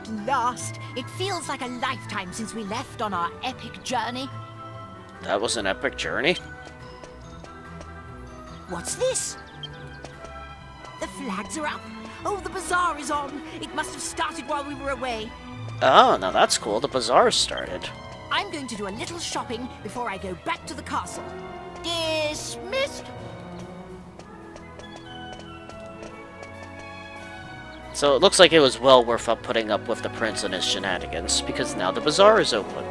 At last! It feels like a lifetime since we left on our epic journey. That was an epic journey? What's this? The flags are up. Oh, the bazaar is on. It must have started while we were away. Oh, now that's cool. The bazaar started. I'm going to do a little shopping before I go back to the castle. Dismissed. So it looks like it was well worth putting up with the prince and his shenanigans, because now the bazaar is open.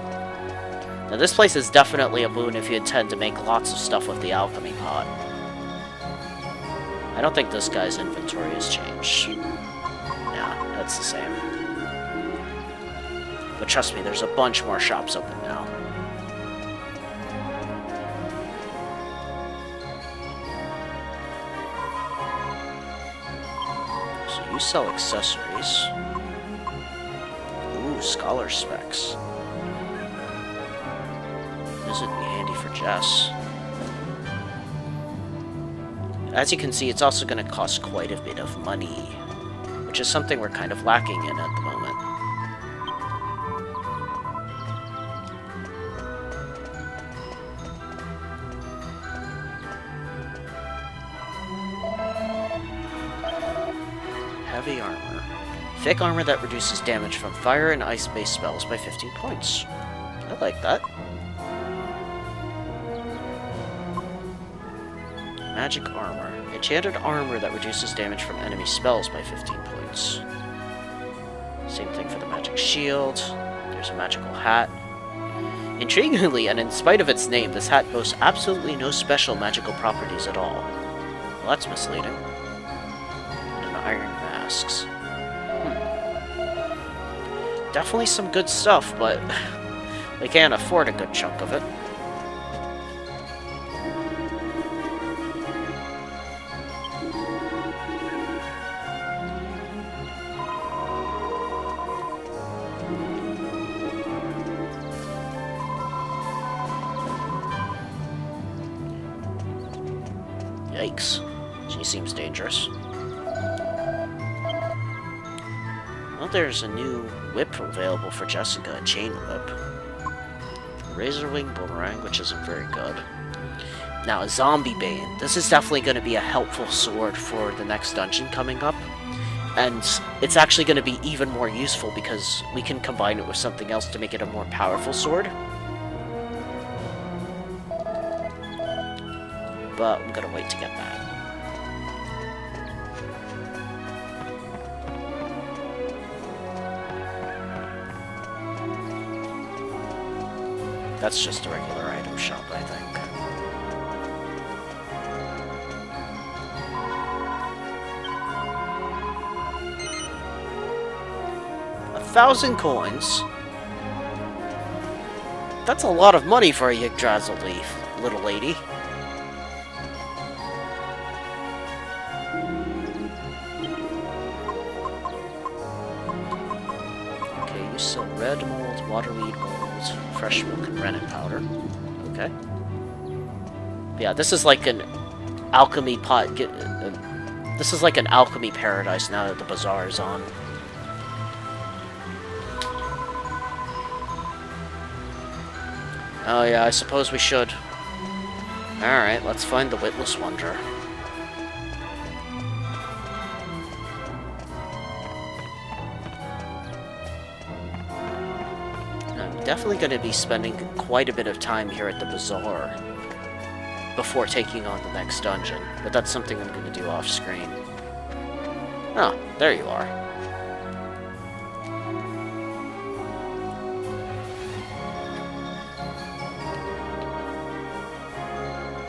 Now this place is definitely a boon if you intend to make lots of stuff with the alchemy pot. I don't think this guy's inventory has changed. Yeah, that's the same. But trust me, there's a bunch more shops open now. So you sell accessories. Ooh, scholar specs. This would be handy for Jess. As you can see, it's also going to cost quite a bit of money, which is something we're kind of lacking in at the moment. Heavy armor. Thick armor that reduces damage from fire and ice-based spells by 15 points. I like that. Magic armor. Enchanted armor that reduces damage from enemy spells by 15 points. Same thing for the magic shield. There's a magical hat. Intriguingly, and in spite of its name, this hat boasts absolutely no special magical properties at all. Well, that's misleading. And iron masks. Definitely some good stuff, but they can't afford a good chunk of it. Yikes. She seems dangerous. Well, there's a new whip available for Jessica, a chain whip. Razor wing boomerang, which isn't very good. Now, a zombie bane. This is definitely going to be a helpful sword for the next dungeon coming up. And it's actually going to be even more useful because we can combine it with something else to make it a more powerful sword. But I'm gonna wait to get that. That's just a regular item shop, I think. $1,000 coins? That's a lot of money for a Yggdrasil leaf, little lady. So red mold, waterweed mold, fresh milk, and rennet powder. Okay. Yeah, this is like an alchemy pot. This is like an alchemy paradise now that the bazaar is on. Oh yeah, I suppose we should. Alright, let's find the Witless Wonder. Definitely going to be spending quite a bit of time here at the bazaar before taking on the next dungeon, but that's something I'm going to do off screen. Oh, there you are.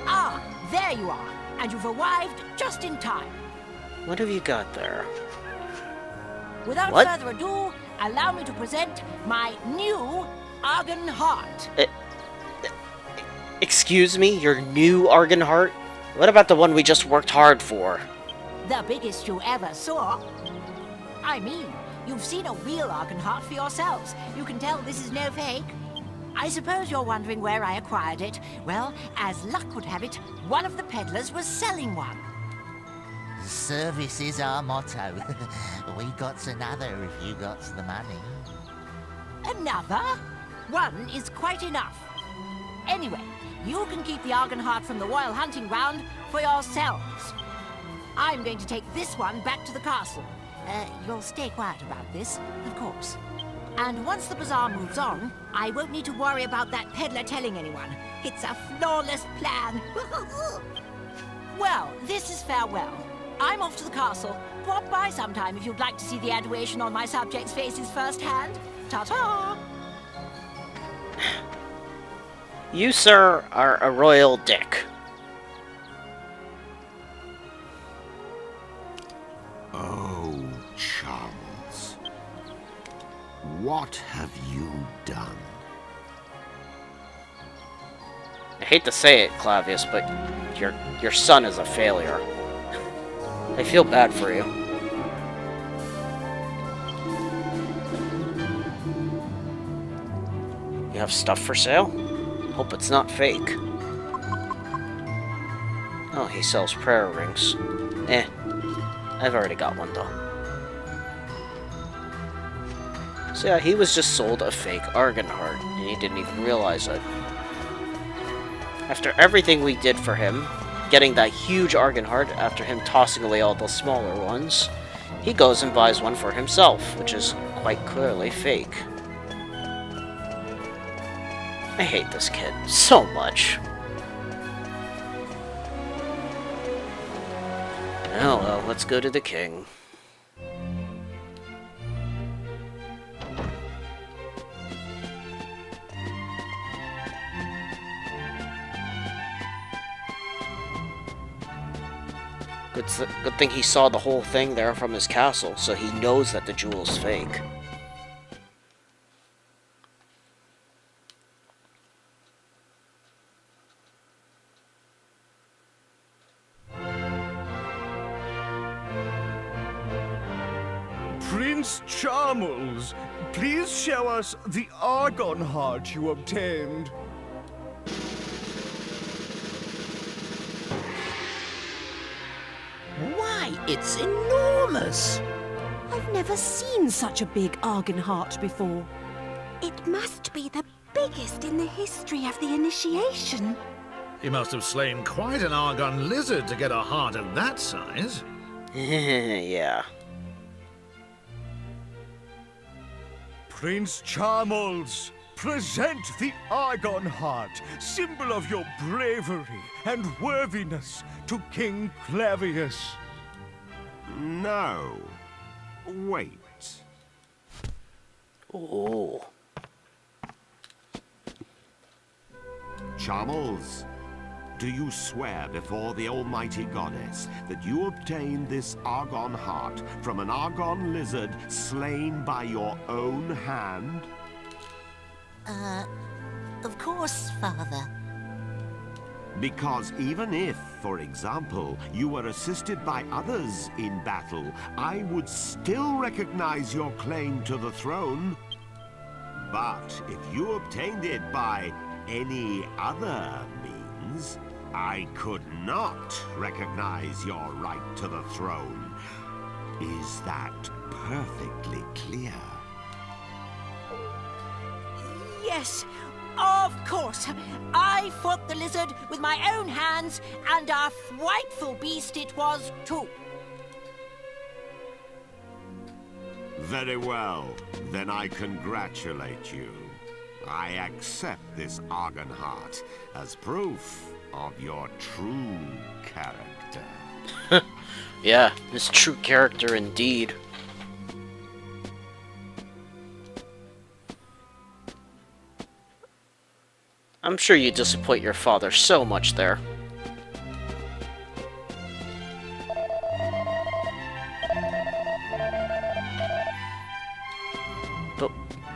Ah, there you are, and you've arrived just in time. What have you got there? Without further ado, allow me to present my new Argon Heart. Excuse me? Your new Argon Heart? What about the one we just worked hard for? The biggest you ever saw. I mean, you've seen a real Argon Heart for yourselves. You can tell this is no fake. I suppose you're wondering where I acquired it. Well, as luck would have it, one of the peddlers was selling one. Service is our motto. We got another if you got the money. Another? One is quite enough. Anyway, you can keep the Argon Heart from the royal hunting ground for yourselves. I'm going to take this one back to the castle. You'll stay quiet about this, of course. And once the bazaar moves on, I won't need to worry about that peddler telling anyone. It's a flawless plan. Well, this is farewell. I'm off to the castle. Drop by sometime if you'd like to see the adoration on my subjects' faces firsthand. Ta-ta! You, sir, are a royal dick. Oh, Charmless. What have you done? I hate to say it, Clavius, but your son is a failure. I feel bad for you. You have stuff for sale? Hope it's not fake. Oh, he sells prayer rings. I've already got one though. So yeah, he was just sold a fake Argon Heart, and he didn't even realize it. After everything we did for him, getting that huge Argon Heart after him tossing away all the smaller ones, he goes and buys one for himself, which is quite clearly fake. I hate this kid so much. Oh well, let's go to the king. Good thing he saw the whole thing there from his castle, so he knows that the jewel's fake. Prince Charmless, please show us the Argon Heart you obtained. Why, it's enormous! I've never seen such a big Argon Heart before. It must be the biggest in the history of the initiation. He must have slain quite an Argon lizard to get a heart of that size. Yeah. Prince Charmless, present the Argon Heart, symbol of your bravery and worthiness, to King Clavius. No. Wait. Oh. Charmless, do you swear before the Almighty Goddess that you obtained this Argon Heart from an Argon lizard slain by your own hand? Of course, Father. Because even if, for example, you were assisted by others in battle, I would still recognize your claim to the throne. But if you obtained it by any other means, I could not recognize your right to the throne. Is that perfectly clear? Yes, of course. I fought the lizard with my own hands, and a frightful beast it was, too. Very well. Then I congratulate you. I accept this Argon Heart as proof of your true character. Yeah, his true character indeed. I'm sure you disappoint your father so much there. But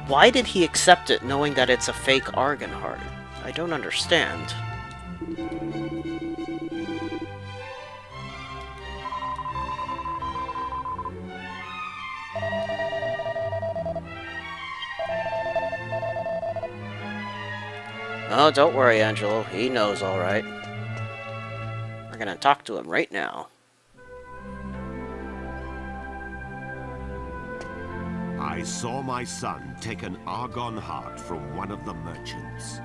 why did he accept it knowing that it's a fake Argon Heart? I don't understand. Oh, don't worry, Angelo. He knows all right. We're gonna talk to him right now. I saw my son take an Argon Heart from one of the merchants.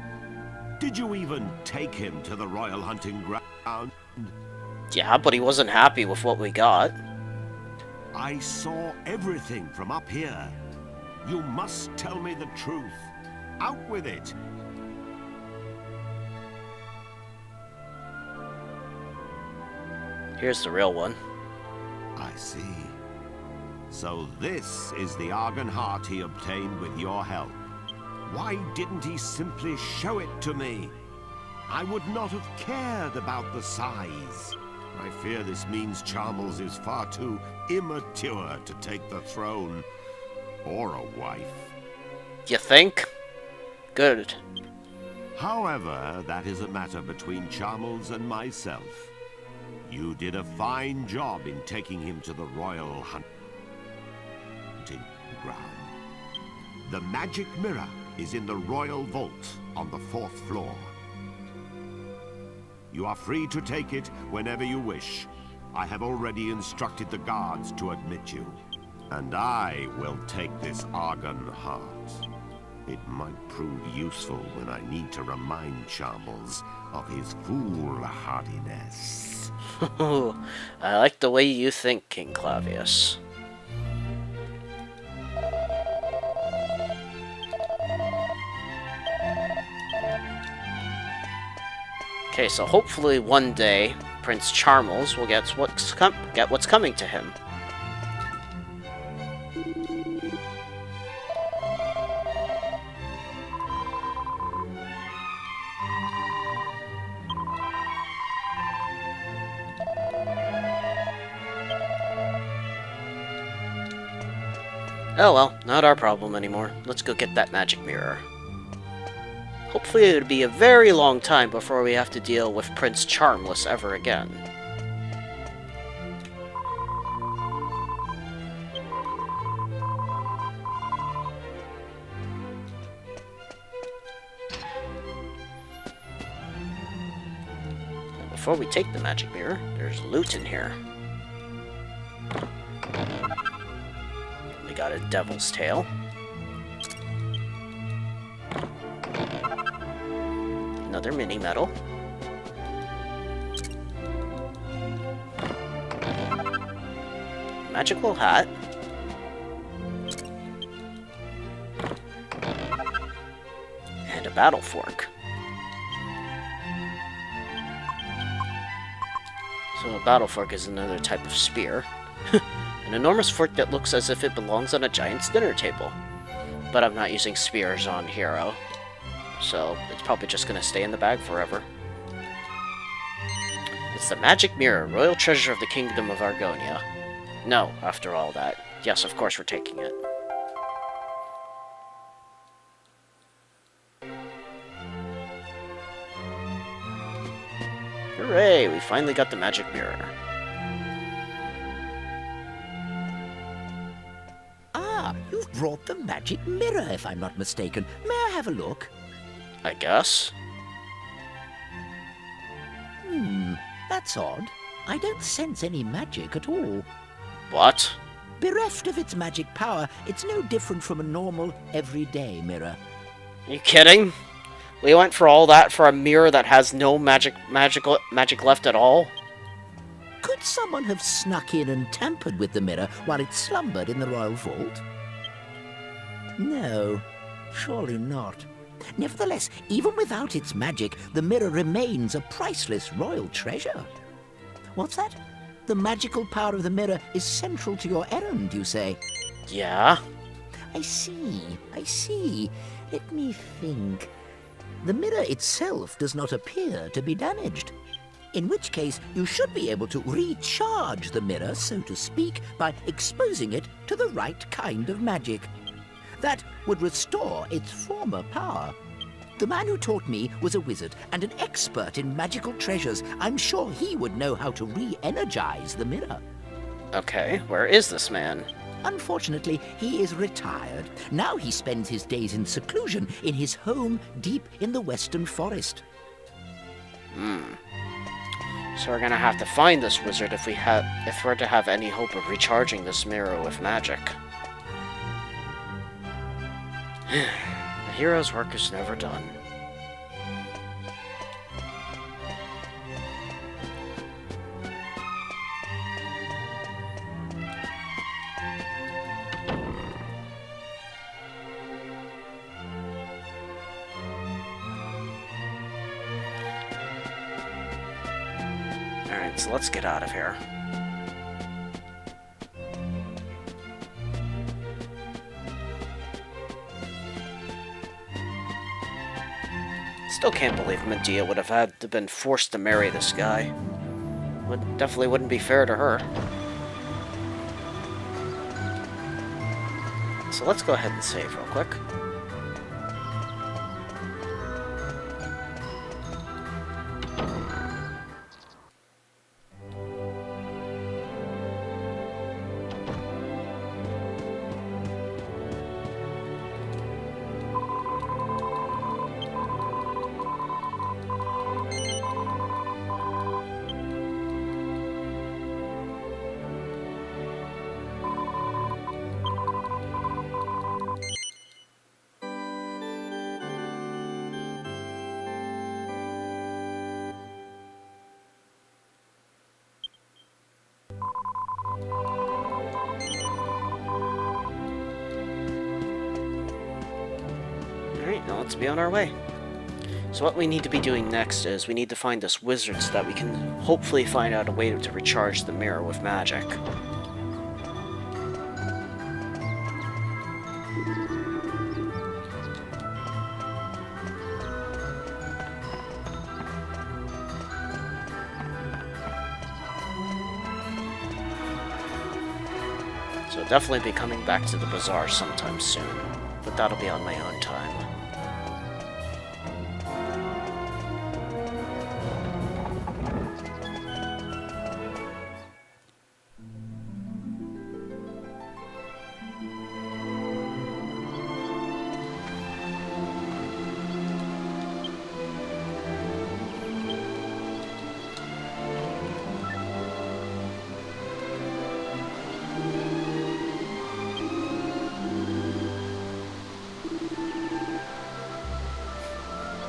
Did you even take him to the royal hunting ground? Yeah, but he wasn't happy with what we got. I saw everything from up here. You must tell me the truth. Out with it! Here's the real one. I see. So this is the Argon Heart he obtained with your help. Why didn't he simply show it to me? I would not have cared about the size. I fear this means Charmless is far too immature to take the throne. Or a wife. You think? Good. However, that is a matter between Charmless and myself. You did a fine job in taking him to the royal hunting ground. The magic mirror is in the royal vault on the 4th floor. You are free to take it whenever you wish. I have already instructed the guards to admit you. And I will take this Argon Heart. It might prove useful when I need to remind Charmless of his foolhardiness. I like the way you think, King Clavius. Okay, so hopefully one day Prince Charmless will get what's coming to him. Oh well, not our problem anymore. Let's go get that magic mirror. Hopefully it would be a very long time before we have to deal with Prince Charmless ever again. And before we take the magic mirror, there's loot in here. We got a devil's tail. Another mini medal. Magical hat. And a battle fork. So a battle fork is another type of spear. An enormous fork that looks as if it belongs on a giant's dinner table. But I'm not using spears on Hero, so it's probably just going to stay in the bag forever. It's the magic mirror, royal treasure of the kingdom of Argonia. No, after all that. Yes, of course we're taking it. Hooray, we finally got the magic mirror. Ah, you've brought the magic mirror, if I'm not mistaken. May I have a look? I guess. That's odd. I don't sense any magic at all. What? Bereft of its magic power, it's no different from a normal, everyday mirror. Are you kidding? We went for all that for a mirror that has no magic left at all? Could someone have snuck in and tampered with the mirror while it slumbered in the royal vault? No, surely not. Nevertheless, even without its magic, the mirror remains a priceless royal treasure. What's that? The magical power of the mirror is central to your errand, you say? Yeah. I see. Let me think. The mirror itself does not appear to be damaged. In which case, you should be able to recharge the mirror, so to speak, by exposing it to the right kind of magic. That would restore its former power. The man who taught me was a wizard and an expert in magical treasures. I'm sure he would know how to re-energize the mirror. Okay, where is this man? Unfortunately, he is retired. Now he spends his days in seclusion in his home deep in the western forest. So we're gonna have to find this wizard if we're to have any hope of recharging this mirror with magic. The hero's work is never done. Alright, so let's get out of here. Still can't believe Medea would have had to been forced to marry this guy. Definitely wouldn't be fair to her. So let's go ahead and save real quick. Alright, now let's be on our way. So what we need to be doing next is we need to find this wizard so that we can hopefully find out a way to recharge the mirror with magic. So definitely be coming back to the Bazaar sometime soon, but that'll be on my own time.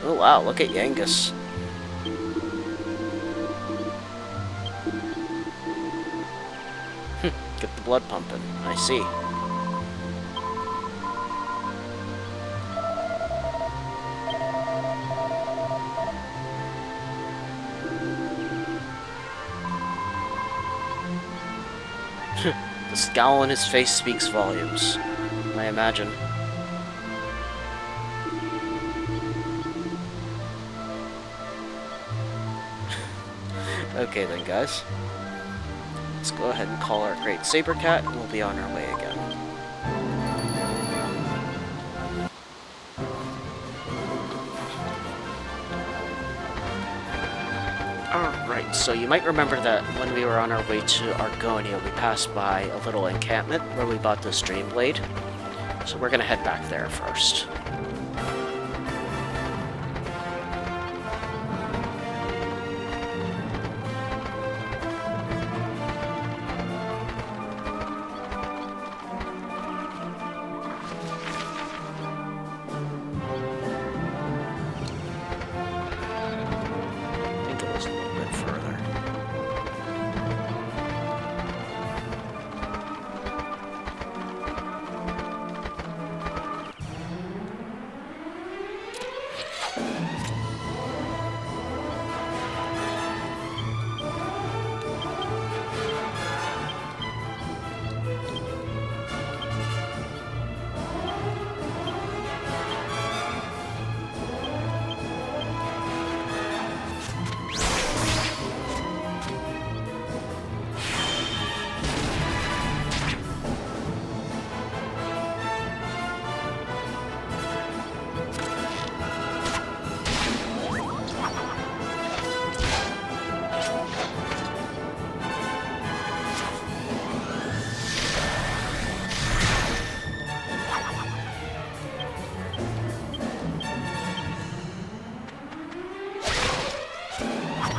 Oh wow, look at Yangus. Get the blood pumping, I see. The scowl on his face speaks volumes, I imagine. Okay then, guys. Let's go ahead and call our great saber cat, and we'll be on our way again. Alright, so you might remember that when we were on our way to Argonia, we passed by a little encampment where we bought this Dream Blade. So we're gonna head back there first.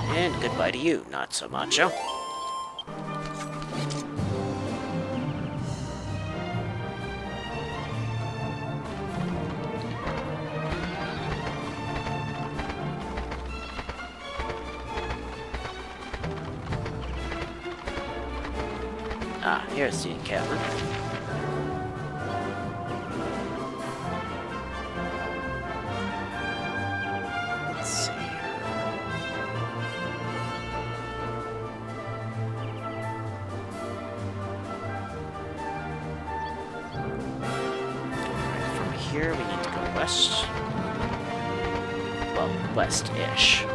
And goodbye to you, not so macho. Ah, here's the encampment. Let's see here. Alright, from here we need to go west. Well, west-ish.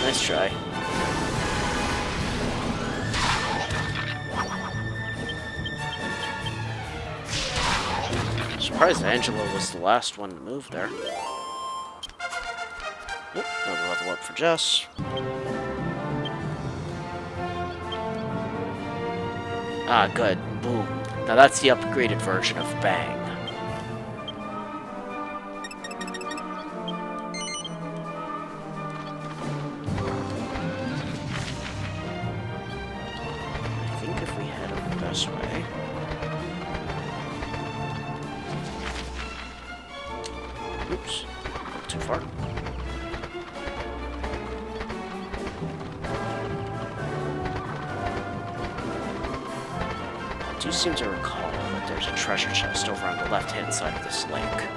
Nice try. Surprised Angela was the last one to move there. Oop, another level up for Jess. Ah, good. Boom. Now that's the upgraded version of Bang. This way. Oops, not too far. I do seem to recall that there's a treasure chest over on the left-hand side of this lake.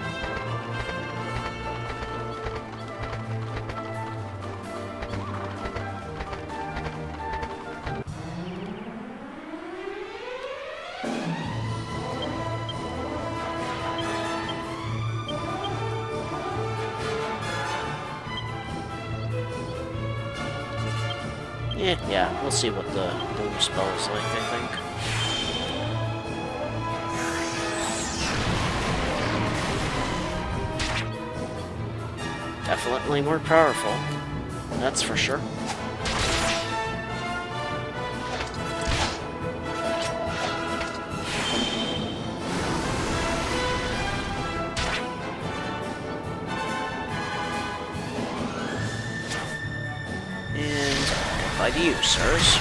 Yeah, we'll see what the boom spell is like, I think. Definitely more powerful, that's for sure. By to you, sirs.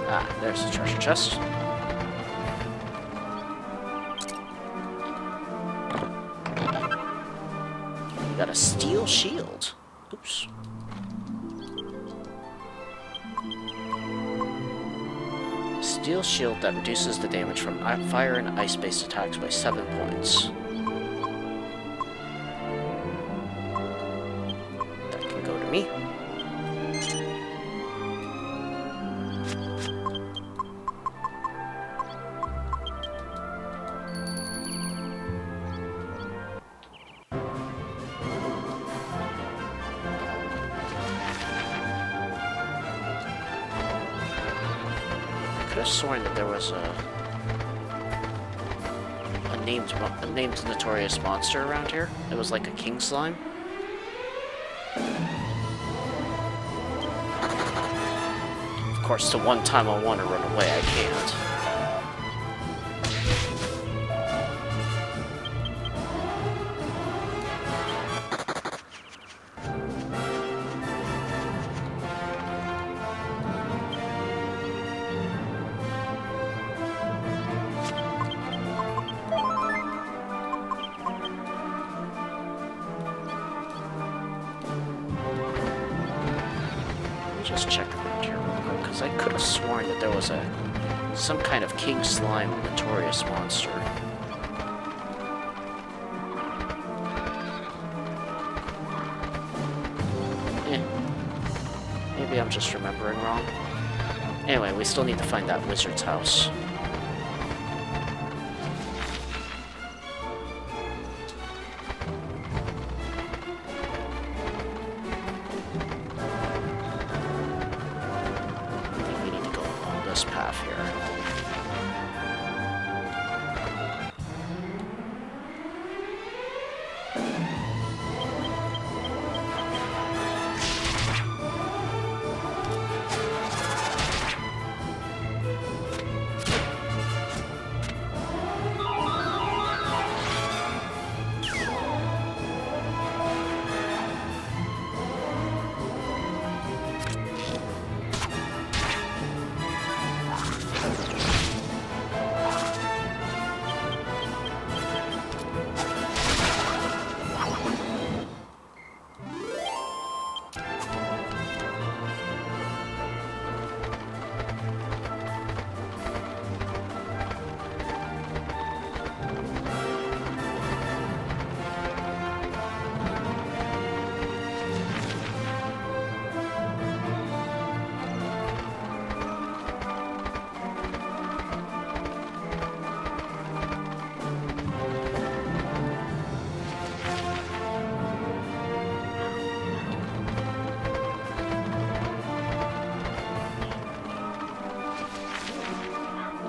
Ah, there's the treasure chest. Got a steel shield. Oops. Steel shield that reduces the damage from fire and ice-based attacks by 7 points. That can go to me. I could have sworn that there was a named notorious monster around here. It was like a king slime. Of course, the one time I want to run away, I can't. Just check around here real quick, because I could have sworn that there was some kind of king slime notorious monster. Maybe I'm just remembering wrong. Anyway, we still need to find that wizard's house. I think we need to go along this path here.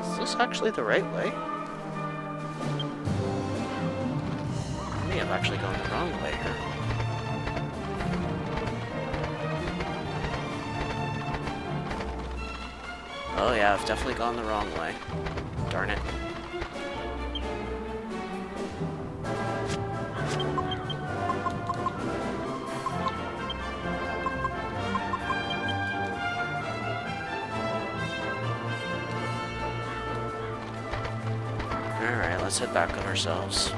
Is this actually the right way? I may have actually gone the wrong way here. Oh yeah, I've definitely gone the wrong way. Darn it. Alright, let's head back on ourselves.